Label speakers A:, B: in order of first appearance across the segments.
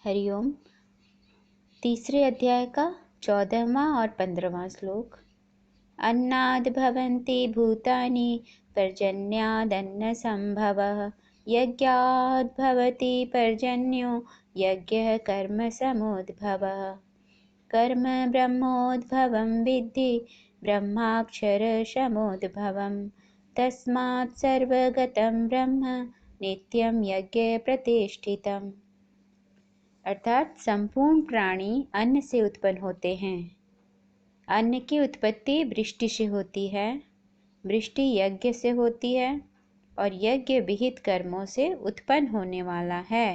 A: हरिओम। तीसरे अध्याय का 14वां और 15वां श्लोक। अन्नाद् भवन्ति भूतानि पर्जन्यादन्न संभवः यज्ञाद् भवति पर्जन्यो यज्ञः कर्म समुद्भवः। कर्म ब्रह्मोद्भवं विद्धि ब्रह्माक्षर समुद्भवम् तस्मात् सर्वगतं ब्रह्म नित्यं यज्ञे प्रतिष्ठितम्। अर्थात संपूर्ण प्राणी अन्न से उत्पन्न होते हैं। अन्न की उत्पत्ति वृष्टि से होती है, वृष्टि यज्ञ से होती है और यज्ञ विहित कर्मों से उत्पन्न होने वाला है।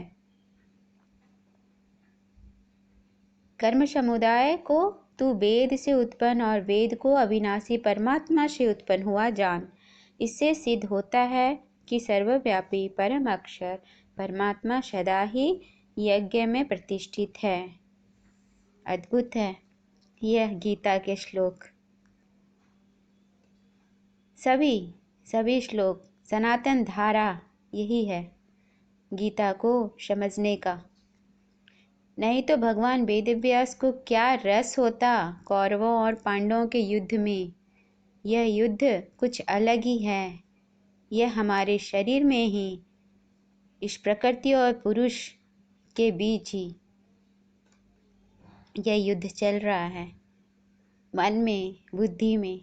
A: कर्म समुदाय को तू वेद से उत्पन्न और वेद को अविनाशी परमात्मा से उत्पन्न हुआ जान। इससे सिद्ध होता है कि सर्वव्यापी परम अक्षर परमात्मा सदा ही यज्ञ में प्रतिष्ठित है। अद्भुत है यह गीता के श्लोक। सभी श्लोक सनातन धारा यही है गीता को समझने का। नहीं तो भगवान वेदव्यास को क्या रस होता कौरवों और पांडवों के युद्ध में। यह युद्ध कुछ अलग ही है। यह हमारे शरीर में ही, इस प्रकृति और पुरुष के बीच ही यह युद्ध चल रहा है, मन में, बुद्धि में।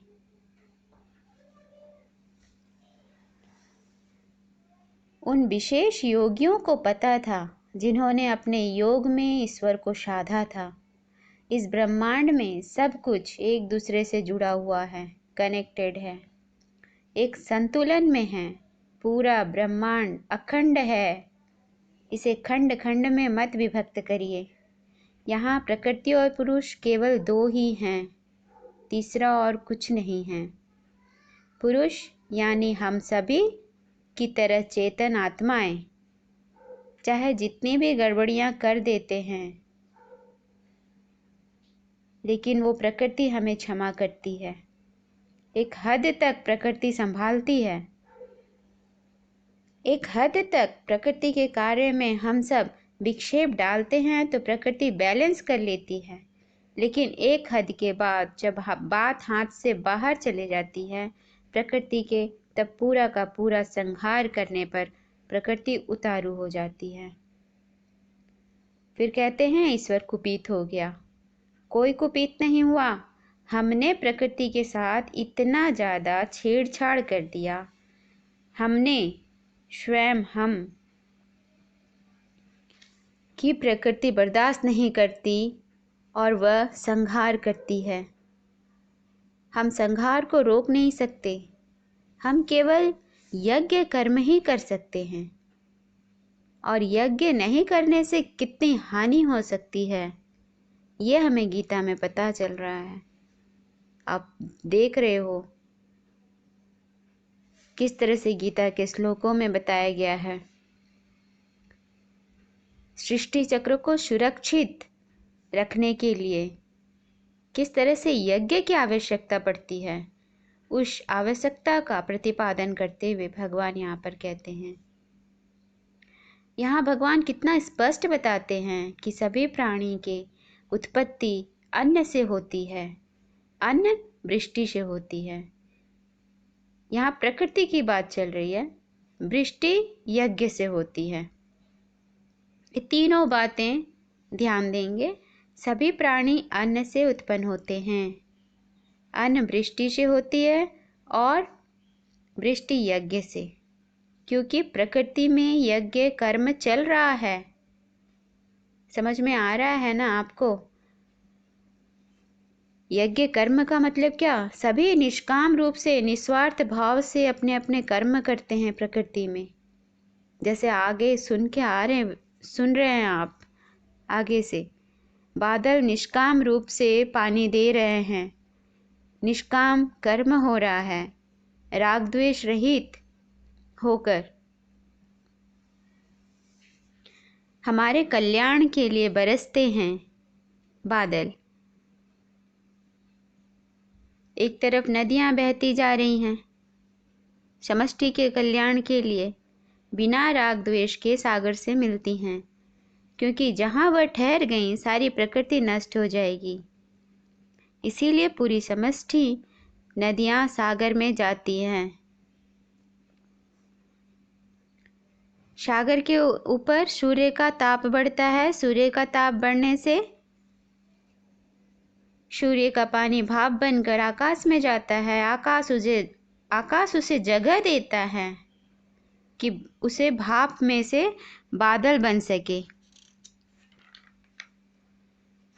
A: उन विशेष योगियों को पता था जिन्होंने अपने योग में ईश्वर को साधा था। इस ब्रह्मांड में सब कुछ एक दूसरे से जुड़ा हुआ है, कनेक्टेड है, एक संतुलन में है। पूरा ब्रह्मांड अखंड है। इसे खंड खंड में मत विभक्त करिए। यहाँ प्रकृति और पुरुष केवल दो ही हैं, तीसरा और कुछ नहीं है। पुरुष यानी हम सभी की तरह चेतन आत्माएं, चाहे जितनी भी गड़बड़ियां कर देते हैं, लेकिन वो प्रकृति हमें क्षमा करती है। एक हद तक प्रकृति संभालती है। एक हद तक प्रकृति के कार्य में हम सब विक्षेप डालते हैं तो प्रकृति बैलेंस कर लेती है। लेकिन एक हद के बाद जब बात हाथ से बाहर चले जाती है प्रकृति के, तब पूरा का पूरा संहार करने पर प्रकृति उतारू हो जाती है। फिर कहते हैं ईश्वर कुपित हो गया। कोई कुपित नहीं हुआ। हमने प्रकृति के साथ इतना ज़्यादा छेड़छाड़ कर दिया। हमने स्वयं हम की प्रकृति बर्दाश्त नहीं करती और वह संहार करती है। हम संहार को रोक नहीं सकते। हम केवल यज्ञ कर्म ही कर सकते हैं। और यज्ञ नहीं करने से कितनी हानि हो सकती है यह हमें गीता में पता चल रहा है। आप देख रहे हो किस तरह से गीता के श्लोकों में बताया गया है। सृष्टि चक्र को सुरक्षित रखने के लिए किस तरह से यज्ञ की आवश्यकता पड़ती है, उस आवश्यकता का प्रतिपादन करते हुए भगवान यहाँ पर कहते हैं। यहाँ भगवान कितना स्पष्ट बताते हैं कि सभी प्राणी के उत्पत्ति अन्न से होती है, अन्न वृष्टि से होती है। यहाँ प्रकृति की बात चल रही है, वृष्टि यज्ञ से होती है। ये तीनों बातें ध्यान देंगे। सभी प्राणी अन्न से उत्पन्न होते हैं। अन्न वृष्टि से होती है और वृष्टि यज्ञ से, क्योंकि प्रकृति में यज्ञ कर्म चल रहा है। समझ में आ रहा है ना आपको? यज्ञ कर्म का मतलब क्या? सभी निष्काम रूप से, निस्वार्थ भाव से अपने अपने कर्म करते हैं प्रकृति में। जैसे आगे सुन रहे हैं आप, आगे से बादल निष्काम रूप से पानी दे रहे हैं, निष्काम कर्म हो रहा है, राग द्वेष रहित होकर हमारे कल्याण के लिए बरसते हैं बादल। एक तरफ नदियां बहती जा रही हैं समष्टि के कल्याण के लिए, बिना राग द्वेष के सागर से मिलती हैं, क्योंकि जहाँ वह ठहर गई सारी प्रकृति नष्ट हो जाएगी। इसीलिए पूरी समष्टि नदियाँ सागर में जाती हैं। सागर के ऊपर सूर्य का ताप बढ़ता है। सूर्य का ताप बढ़ने से सूर्य का पानी भाप बनकर आकाश में जाता है। आकाश उसे जगह देता है कि उसे भाप में से बादल बन सके।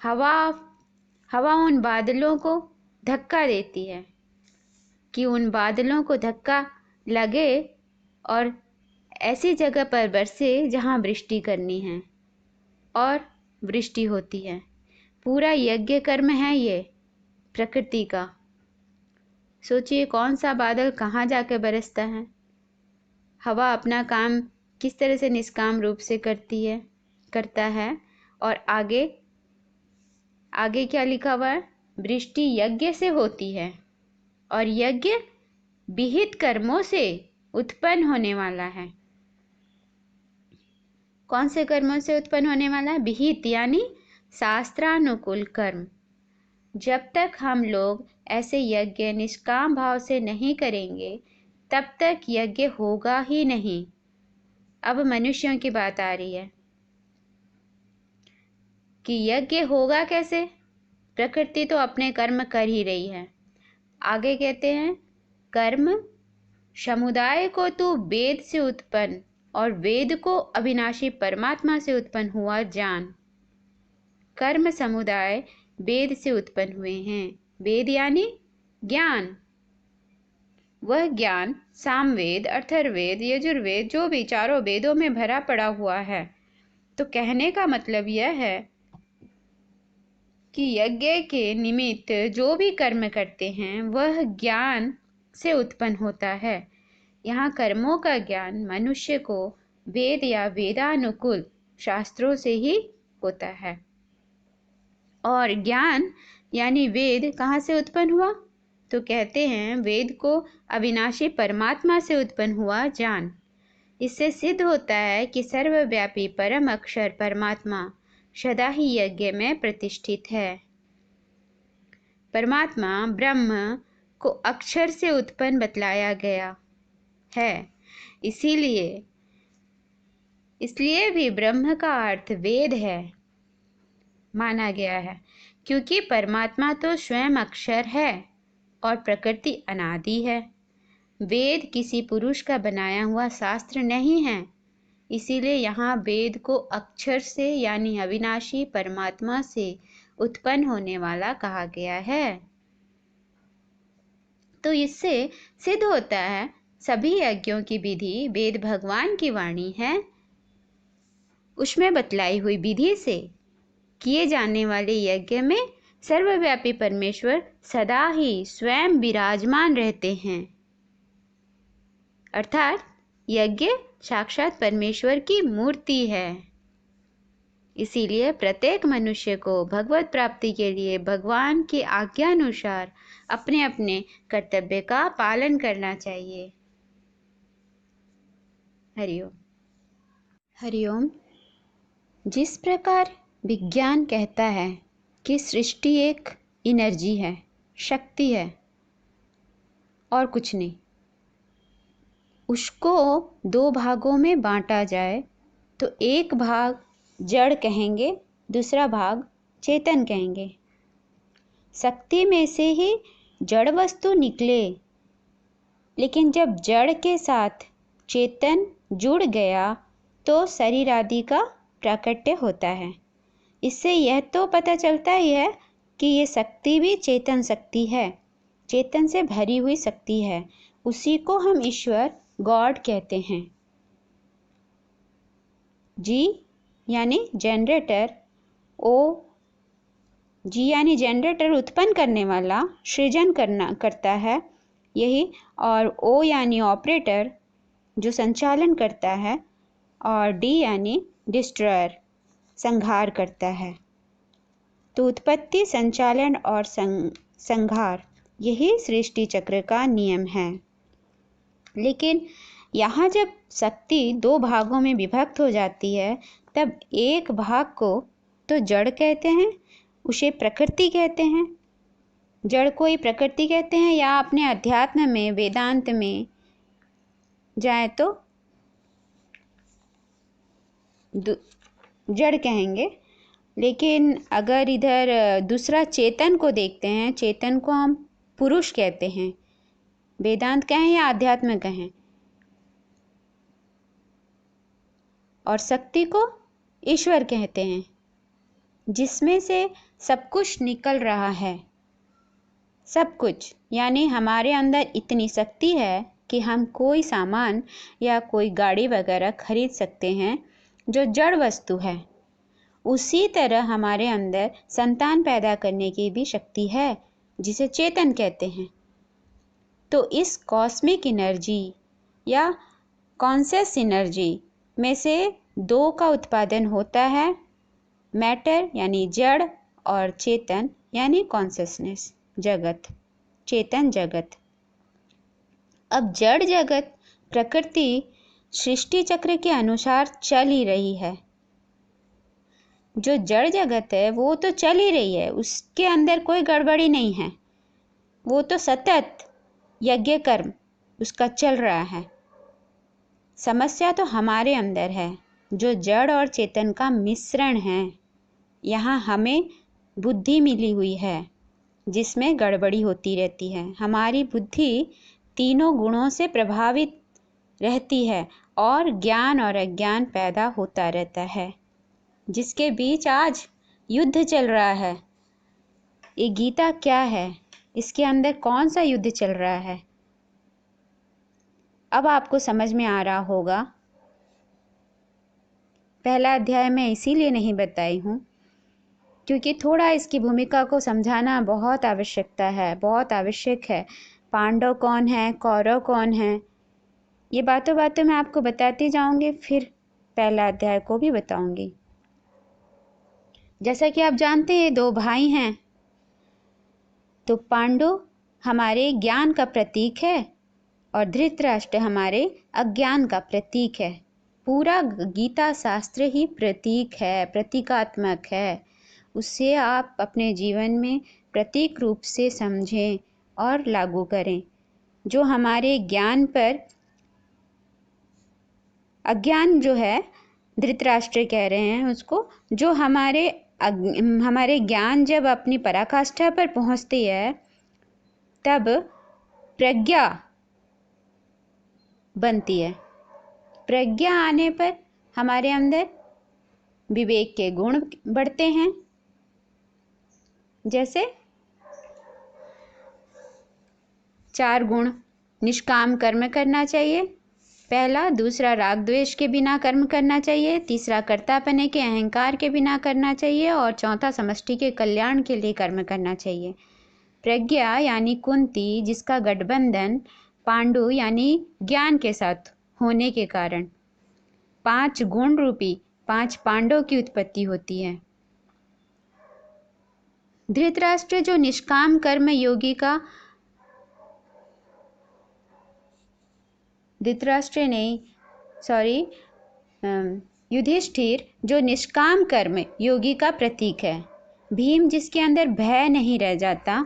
A: हवा उन बादलों को धक्का देती है कि उन बादलों को धक्का लगे और ऐसी जगह पर बरसे जहाँ वृष्टि करनी है, और वृष्टि होती है। पूरा यज्ञ कर्म है ये प्रकृति का। सोचिए कौन सा बादल कहाँ जाकर बरसता है। हवा अपना काम किस तरह से निष्काम रूप से करता है। और आगे क्या लिखा हुआ है? वृष्टि यज्ञ से होती है, और यज्ञ विहित कर्मों से उत्पन्न होने वाला है। कौन से कर्मों से उत्पन्न होने वाला है? विहित यानी शास्त्रानुकूल कर्म। जब तक हम लोग ऐसे यज्ञ निष्काम भाव से नहीं करेंगे तब तक यज्ञ होगा ही नहीं। अब मनुष्यों की बात आ रही है कि यज्ञ होगा कैसे? प्रकृति तो अपने कर्म कर ही रही है। आगे कहते हैं, कर्म समुदाय को तू वेद से उत्पन्न और वेद को अविनाशी परमात्मा से उत्पन्न हुआ जान। कर्म समुदाय वेद से उत्पन्न हुए हैं। वेद यानी ज्ञान। वह ज्ञान सामवेद, अथर्ववेद, यजुर्वेद, जो भी चारों वेदों में भरा पड़ा हुआ है। तो कहने का मतलब यह है कि यज्ञ के निमित्त जो भी कर्म करते हैं वह ज्ञान से उत्पन्न होता है। यहाँ कर्मों का ज्ञान मनुष्य को वेद या वेदानुकूल शास्त्रों से ही होता है। और ज्ञान यानी वेद कहाँ से उत्पन्न हुआ? तो कहते हैं वेद को अविनाशी परमात्मा से उत्पन्न हुआ जान। इससे सिद्ध होता है कि सर्वव्यापी परम अक्षर परमात्मा सदा ही यज्ञ में प्रतिष्ठित है। परमात्मा ब्रह्म को अक्षर से उत्पन्न बतलाया गया है। इसलिए भी ब्रह्म का अर्थ वेद है माना गया है, क्योंकि परमात्मा तो स्वयं अक्षर है और प्रकृति अनादि है। वेद किसी पुरुष का बनाया हुआ शास्त्र नहीं है। इसीलिए यहाँ वेद को अक्षर से यानी अविनाशी परमात्मा से उत्पन्न होने वाला कहा गया है। तो इससे सिद्ध होता है सभी यज्ञों की विधि वेद भगवान की वाणी है। उसमें बतलाई हुई विधि से किए जाने वाले यज्ञ में सर्वव्यापी परमेश्वर सदा ही स्वयं विराजमान रहते हैं। अर्थात यज्ञ साक्षात परमेश्वर की मूर्ति है। इसीलिए प्रत्येक मनुष्य को भगवत प्राप्ति के लिए भगवान की आज्ञानुसार अपने अपने कर्तव्य का पालन करना चाहिए। हरिओम। हरिओम। जिस प्रकार विज्ञान कहता है कि सृष्टि एक एनर्जी है, शक्ति है और कुछ नहीं, उसको दो भागों में बांटा जाए तो एक भाग जड़ कहेंगे, दूसरा भाग चेतन कहेंगे। शक्ति में से ही जड़ वस्तु निकले, लेकिन जब जड़ के साथ चेतन जुड़ गया तो शरीर आदि का प्राकट्य होता है। इससे यह तो पता चलता ही है कि ये शक्ति भी चेतन शक्ति है, चेतन से भरी हुई शक्ति है। उसी को हम ईश्वर गॉड कहते हैं। जी यानी जनरेटर, जी यानी जनरेटर उत्पन्न करने वाला, सृजन करता है यही, और ओ यानी ऑपरेटर जो संचालन करता है, और डी यानी डिस्ट्रॉयर संहार करता है। तो उत्पत्ति, संचालन और संहार यही सृष्टि चक्र का नियम है। लेकिन यहाँ जब शक्ति दो भागों में विभक्त हो जाती है तब एक भाग को तो जड़ कहते हैं, उसे प्रकृति कहते हैं। जड़ को ही प्रकृति कहते हैं, या अपने अध्यात्म में वेदांत में जाए तो जड़ कहेंगे। लेकिन अगर इधर दूसरा चेतन को देखते हैं, चेतन को हम पुरुष कहते हैं, वेदांत कहें या अध्यात्म कहें। और शक्ति को ईश्वर कहते हैं, जिसमें से सब कुछ निकल रहा है। सब कुछ यानी हमारे अंदर इतनी शक्ति है कि हम कोई सामान या कोई गाड़ी वगैरह खरीद सकते हैं जो जड़ वस्तु है। उसी तरह हमारे अंदर संतान पैदा करने की भी शक्ति है, जिसे चेतन कहते हैं। तो इस कॉस्मिक एनर्जी या कॉन्शियस एनर्जी में से दो का उत्पादन होता है, मैटर यानी जड़ और चेतन यानी कॉन्शियसनेस, जगत, चेतन जगत। अब जड़ जगत प्रकृति सृष्टि चक्र के अनुसार चल ही रही है। जो जड़ जगत है वो तो चल ही रही है, उसके अंदर कोई गड़बड़ी नहीं है, वो तो सतत यज्ञ कर्म उसका चल रहा है। समस्या तो हमारे अंदर है, जो जड़ और चेतन का मिश्रण है। यहाँ हमें बुद्धि मिली हुई है जिसमें गड़बड़ी होती रहती है। हमारी बुद्धि तीनों गुणों से प्रभावित रहती है और ज्ञान और अज्ञान पैदा होता रहता है, जिसके बीच आज युद्ध चल रहा है। ये गीता क्या है, इसके अंदर कौन सा युद्ध चल रहा है, अब आपको समझ में आ रहा होगा। पहला अध्याय मैं इसीलिए नहीं बताई हूँ क्योंकि थोड़ा इसकी भूमिका को समझाना बहुत आवश्यकता है, बहुत आवश्यक है। पांडव कौन है, कौरव कौन है, ये बातों बातों में आपको बताती जाऊंगी, फिर पहला अध्याय को भी बताऊंगी। जैसा कि आप जानते हैं दो भाई हैं, तो पांडु हमारे ज्ञान का प्रतीक है और धृतराष्ट्र हमारे अज्ञान का प्रतीक है। पूरा गीता शास्त्र ही प्रतीक है, प्रतीकात्मक है। उससे आप अपने जीवन में प्रतीक रूप से समझें और लागू करें। जो हमारे ज्ञान पर अज्ञान जो है, धृतराष्ट्र कह रहे हैं उसको, जो हमारे ज्ञान जब अपनी पराकाष्ठा पर पहुंचती है तब प्रज्ञा बनती है। प्रज्ञा आने पर हमारे अंदर विवेक के गुण बढ़ते हैं। जैसे 4 गुण, निष्काम कर्म करना चाहिए पहला, दूसरा राग द्वेष के बिना कर्म करना चाहिए, तीसरा कर्तापने के अहंकार के बिना करना चाहिए और चौथा समष्टि के कल्याण के लिए कर्म करना चाहिए। प्रज्ञा यानी कुंती, जिसका गठबंधन पांडु यानी ज्ञान के साथ होने के कारण 5 गुण रूपी 5 पांडव की उत्पत्ति होती है। धृतराष्ट्र जो निष्काम कर्म योगी का, युधिष्ठिर जो निष्काम कर्म योगी का प्रतीक है। भीम जिसके अंदर भय नहीं रह जाता,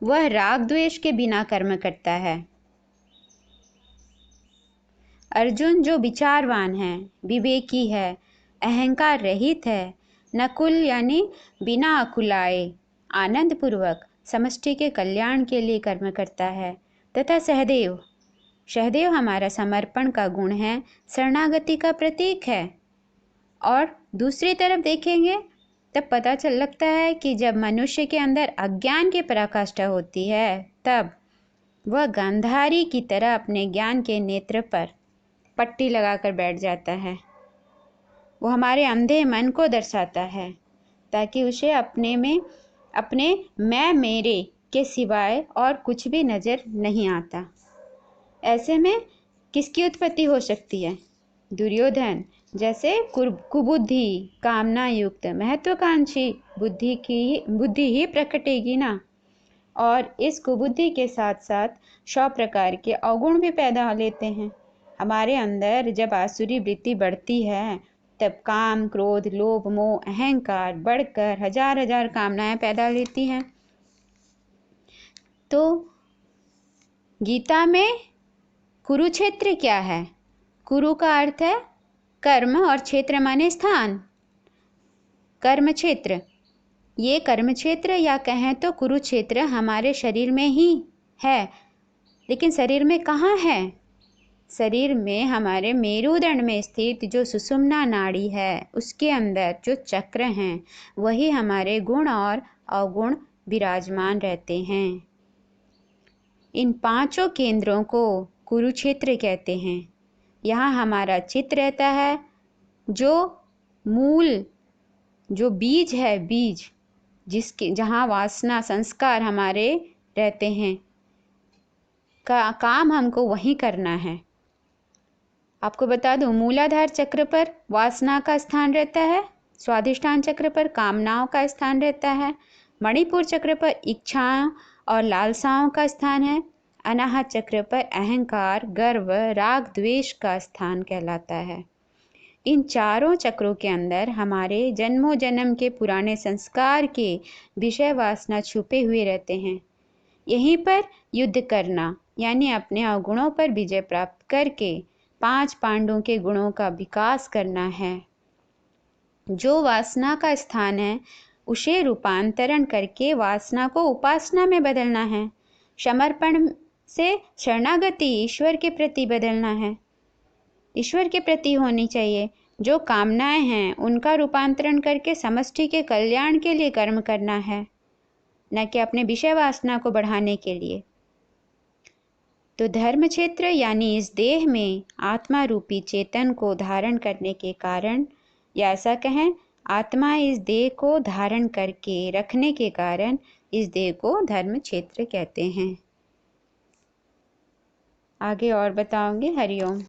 A: वह राग द्वेष के बिना कर्म करता है। अर्जुन जो विचारवान है, विवेकी है, अहंकार रहित है, नकुल यानी बिना अकुलाए आनंद पूर्वक समष्टि के कल्याण के लिए कर्म करता है, तथा सहदेव हमारा समर्पण का गुण है, शरणागति का प्रतीक है। और दूसरी तरफ देखेंगे तब पता लगता है कि जब मनुष्य के अंदर अज्ञान की पराकाष्ठा होती है तब वह गांधारी की तरह अपने ज्ञान के नेत्र पर पट्टी लगाकर बैठ जाता है। वो हमारे अंधे मन को दर्शाता है ताकि उसे अपने मैं मेरे के सिवाय और कुछ भी नज़र नहीं आता। ऐसे में किसकी उत्पत्ति हो सकती है? दुर्योधन जैसे कुबुद्धि, कामना युक्त, महत्वाकांक्षी बुद्धि ही प्रकटेगी ना। और इस कुबुद्धि के साथ साथ 100 प्रकार के अवगुण भी पैदा लेते हैं। हमारे अंदर जब आसुरी वृत्ति बढ़ती है तब काम, क्रोध, लोभ, मोह, अहंकार बढ़कर हजार हजार कामनाएं पैदा लेती हैं। तो गीता में कुरुक्षेत्र क्या है? कुरु का अर्थ है कर्म और क्षेत्र माने स्थान, कर्म क्षेत्र। ये कर्म क्षेत्र या कहें तो कुरुक्षेत्र हमारे शरीर में ही है। लेकिन शरीर में कहाँ है? शरीर में हमारे मेरुदंड में स्थित जो सुषुम्ना नाड़ी है उसके अंदर जो चक्र हैं वही हमारे गुण और अवगुण विराजमान रहते हैं। इन 5 केंद्रों को कुरुक्षेत्र कहते हैं। यहाँ हमारा चित्त रहता है, जो मूल, जो बीज है, बीज जिसके जहाँ वासना संस्कार हमारे रहते हैं, काम हमको वही करना है। आपको बता दूं, मूलाधार चक्र पर वासना का स्थान रहता है, स्वाधिष्ठान चक्र पर कामनाओं का स्थान रहता है, मणिपुर चक्र पर इच्छाओं और लालसाओं का स्थान है, अनाहत चक्र पर अहंकार, गर्व, राग, द्वेष का स्थान कहलाता है। इन चारों चक्रों के अंदर हमारे जन्मों जन्म के पुराने संस्कार के विषय वासना छुपे हुए रहते हैं। यहीं पर युद्ध करना यानी अपने अवगुणों पर विजय प्राप्त करके 5 पांडवों के गुणों का विकास करना है। जो वासना का स्थान है उसे रूपांतरण करके वासना को उपासना में बदलना है। समर्पण से शरणागति ईश्वर के प्रति बदलना है, ईश्वर के प्रति होनी चाहिए। जो कामनाएं हैं उनका रूपांतरण करके समष्टि के कल्याण के लिए कर्म करना है, न कि अपने विषय वासना को बढ़ाने के लिए। तो धर्म क्षेत्र यानी इस देह में आत्मा रूपी चेतन को धारण करने के कारण, या ऐसा कहें आत्मा इस देह को धारण करके रखने के कारण इस देह को धर्म क्षेत्र कहते हैं। आगे और बताऊंगी। हरिओम।